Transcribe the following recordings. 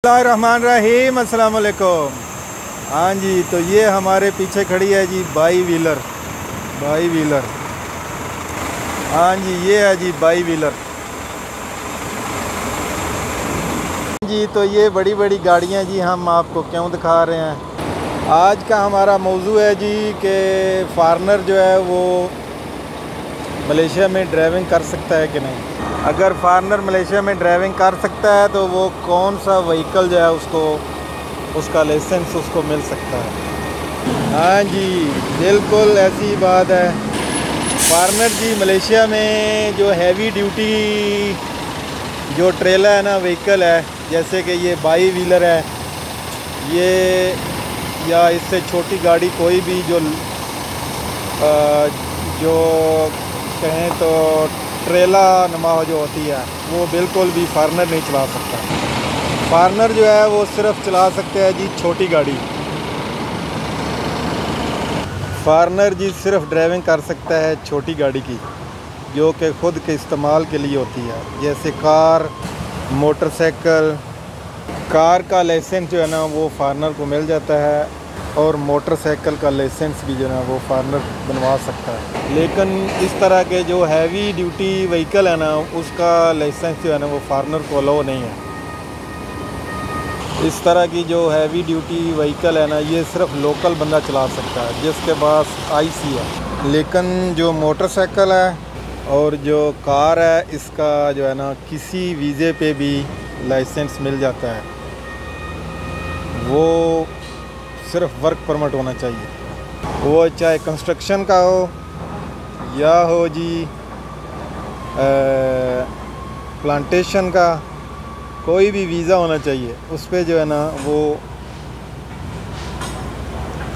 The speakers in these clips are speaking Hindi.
बिस्मिल्लाहिर्रहमानिर्रहीम, अस्सलाम वालेकुम। हाँ जी, तो ये हमारे पीछे खड़ी है जी बाई व्हीलर। हाँ जी, ये है जी बाई व्हीलर जी। तो ये बड़ी बड़ी गाड़ियाँ जी हम आपको क्यों दिखा रहे हैं। आज का हमारा मौजू है जी कि फॉरेनर जो है वो मलेशिया में ड्राइविंग कर सकता है कि नहीं। अगर फॉरेनर मलेशिया में ड्राइविंग कर सकता है तो वो कौन सा व्हीकल जो है उसको उसका लाइसेंस उसको मिल सकता है। हाँ जी, बिल्कुल ऐसी बात है। फॉरेनर जी मलेशिया में जो हैवी ड्यूटी जो ट्रेलर है ना, व्हीकल है, जैसे कि ये बाई व्हीलर है, ये या इससे छोटी गाड़ी कोई भी जो कहें तो ट्रेला नुमा जो होती है, वो बिल्कुल भी फॉरेनर नहीं चला सकता। फॉरेनर जो है वो सिर्फ चला सकते हैं जी छोटी गाड़ी। फॉरेनर जी सिर्फ ड्राइविंग कर सकता है छोटी गाड़ी की, जो कि ख़ुद के इस्तेमाल के लिए होती है, जैसे कार, मोटरसाइकिल। कार का लाइसेंस जो है ना वो फॉरेनर को मिल जाता है, और मोटरसाइकिल का लाइसेंस भी जो है ना वो फॉरेनर बनवा सकता है। लेकिन इस तरह के जो हैवी ड्यूटी व्हीकल है ना, उसका लाइसेंस जो है ना वो फॉरेनर को अलाउ नहीं है। इस तरह की जो हैवी ड्यूटी व्हीकल है ना, ये सिर्फ लोकल बंदा चला सकता है जिसके पास आईसी है। लेकिन जो मोटरसाइकिल है और जो कार है, इसका जो है ना किसी वीज़े पे भी लाइसेंस मिल जाता है। वो सिर्फ वर्क परमिट होना चाहिए, वो चाहे कंस्ट्रक्शन का हो या हो जी प्लांटेशन का, कोई भी वीज़ा होना चाहिए। उस पर जो है ना वो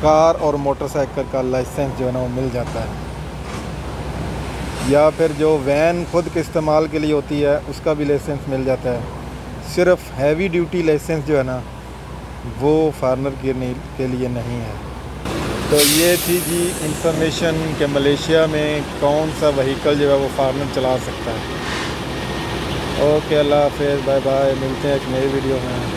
कार और मोटरसाइकिल का लाइसेंस जो है ना वो मिल जाता है। या फिर जो वैन खुद के इस्तेमाल के लिए होती है, उसका भी लाइसेंस मिल जाता है। सिर्फ हैवी ड्यूटी लाइसेंस जो है ना वो फॉरेनर के लिए नहीं है। तो ये थी जी इंफॉर्मेशन कि मलेशिया में कौन सा व्हीकल जो है वो फॉरेनर चला सकता है। ओके, अल्लाह हाफ़िज़, बाय बाय, मिलते हैं एक नई वीडियो में।